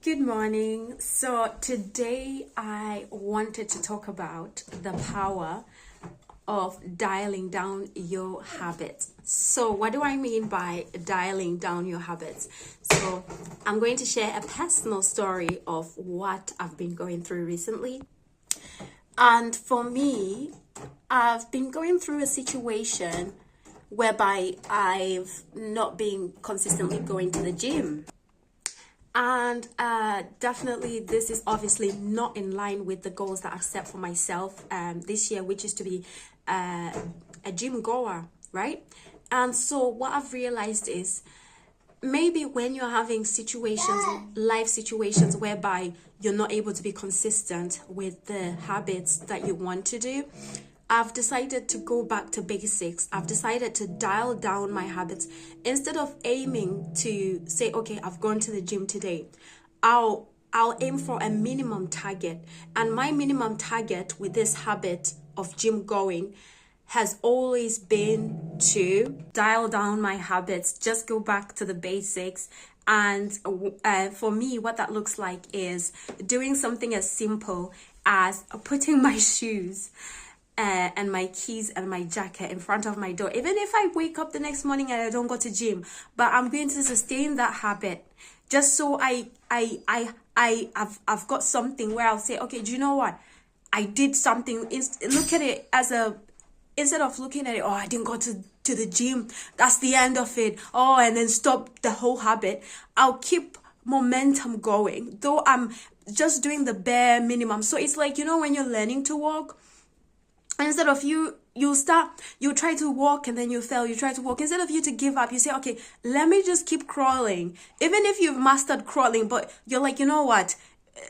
Good morning. So today I wanted to talk about the power of dialing down your habits. So what do I mean by dialing down your habits? So I'm going to share a personal story of what I've been going through recently. And for me, I've been going through a situation whereby I've not been consistently going to the gym. And definitely, this is obviously not in line with the goals that I've set for myself this year, which is to be a gym goer, right? And so, what I've realized is maybe when you're having life situations, whereby you're not able to be consistent with the habits that you want to do, I've decided to go back to basics. I've decided to dial down my habits. Instead of aiming to say, okay, I've gone to the gym today, I'll aim for a minimum target. And my minimum target with this habit of gym going has always been to dial down my habits, just go back to the basics. And for me, what that looks like is doing something as simple as putting my shoes and my keys and my jacket in front of my door, even if I wake up the next morning and I don't go to gym. But I'm going to sustain that habit, just so I've got something where I'll say, okay, do you know what? I did something. Look at it as instead of looking at it, oh, I didn't go to the gym, that's the end of it. Oh, and then stop the whole habit. I'll keep momentum going, though I'm just doing the bare minimum. So it's like, when you're learning to walk, instead of you try to walk and then you fail, you try to walk. Instead of you to give up, you say, okay, let me just keep crawling. Even if you've mastered crawling, but you're like, you know what?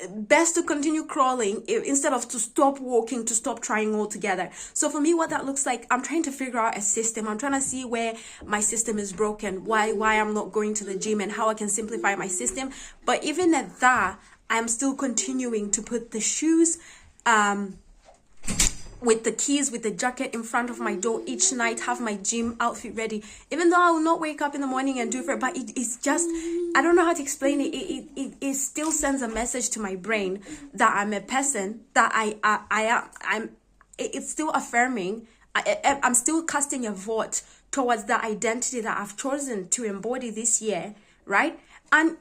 Best to continue crawling instead of to stop walking, to stop trying altogether. So for me, what that looks like, I'm trying to figure out a system. I'm trying to see where my system is broken, why I'm not going to the gym, and how I can simplify my system. But even at that, I'm still continuing to put the shoes, with the keys, with the jacket in front of my door each night, have my gym outfit ready, even though I will not wake up in the morning and do it. But it's just, I don't know how to explain it. It still sends a message to my brain that I'm a person, that it's still affirming. I'm still casting a vote towards the identity that I've chosen to embody this year, right? And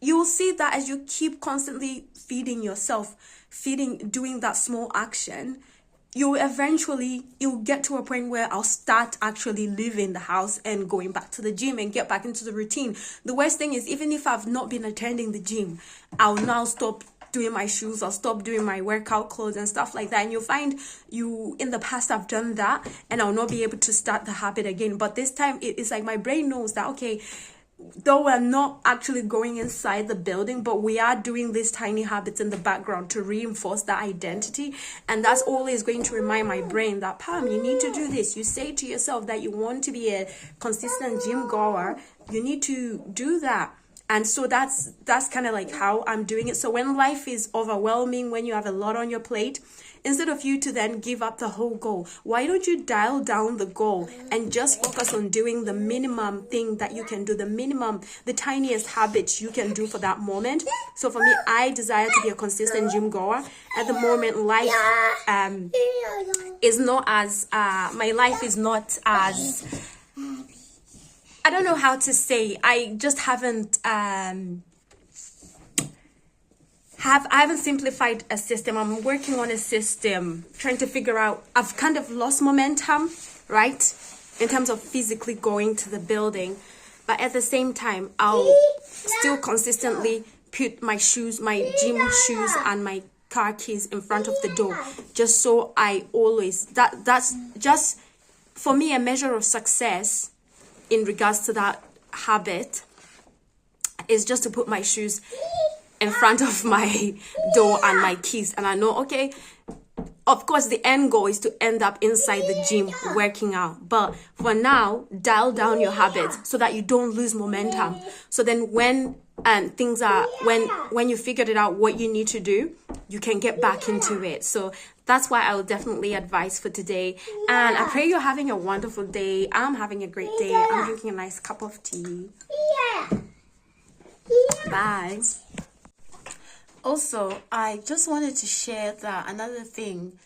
you'll see that as you keep constantly feeding yourself, doing that small action, you'll get to a point where I'll start actually leaving the house and going back to the gym and get back into the routine. The worst thing is, even if I've not been attending the gym, I'll now stop doing my shoes, I'll stop doing my workout clothes and stuff like that. And you'll find in the past, I've done that and I'll not be able to start the habit again. But this time it's like my brain knows that, okay, though we're not actually going inside the building, but we are doing these tiny habits in the background to reinforce that identity. And that's always going to remind my brain that, Pam, you need to do this. You say to yourself that you want to be a consistent gym goer, you need to do that. And so that's kind of like how I'm doing it. So when life is overwhelming, when you have a lot on your plate, instead of you to then give up the whole goal, why don't you dial down the goal and just focus on doing the minimum thing that you can do, the tiniest habits you can do for that moment. So for me, I desire to be a consistent gym goer. At the moment, life is not as, my life is not as, I don't know how to say, I just haven't, I haven't simplified a system. I'm working on a system, trying to figure out, I've kind of lost momentum, right? In terms of physically going to the building. But at the same time, I'll still consistently put my shoes, my gym shoes and my car keys in front of the door. Just so I always, that's just, for me, a measure of success in regards to that habit is just to put my shoes in front of my door and my keys. And I know, okay, of course, the end goal is to end up inside the gym working out. But for now, dial down your habits so that you don't lose momentum. So then when you figured it out what you need to do, you can get back into it. So that's why I will definitely advise for today. And I pray you're having a wonderful day. I'm having a great day. I'm drinking a nice cup of tea. Bye. Also, I just wanted to share that another thing,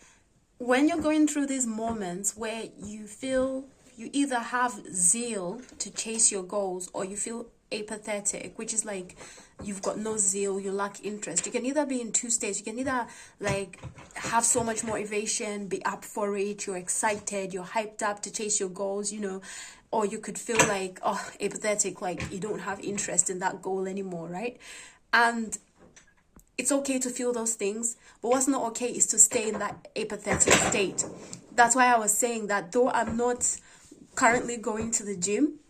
when you're going through these moments where you feel you either have zeal to chase your goals or you feel apathetic, which is like you've got no zeal, you lack interest. You can either be in two states. You can either like have so much motivation, be up for it, you're excited, you're hyped up to chase your goals, or you could feel like, oh, apathetic, like you don't have interest in that goal anymore, right? And it's okay to feel those things, but what's not okay is to stay in that apathetic state. That's why I was saying that though I'm not currently going to the gym,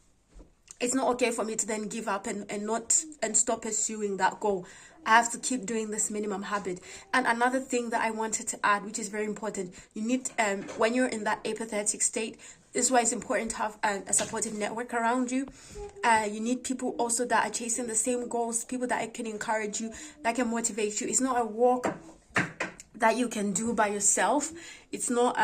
it's not okay for me to then give up and stop pursuing that goal. I have to keep doing this minimum habit. And another thing that I wanted to add, which is very important, you need when you're in that apathetic state, this is why it's important to have a supportive network around you. You need people also that are chasing the same goals, people that can encourage you, that can motivate you. It's not a walk that you can do by yourself. It's not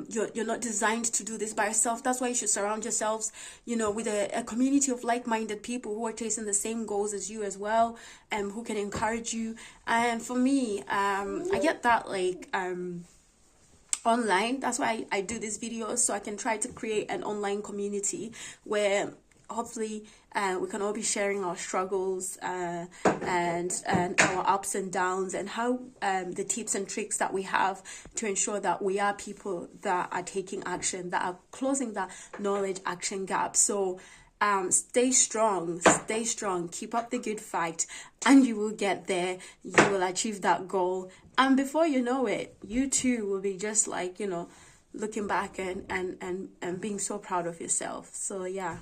you're not designed to do this by yourself. That's why you should surround yourselves with a community of like-minded people who are chasing the same goals as you as well, and who can encourage you. And for me, I get that online. That's why I do these videos, so I can try to create an online community where hopefully we can all be sharing our struggles and our ups and downs, and how the tips and tricks that we have to ensure that we are people that are taking action, that are closing that knowledge action gap. So stay strong, keep up the good fight, and you will get there. You will achieve that goal, and before you know it, you too will be just like looking back and being so proud of yourself. So yeah.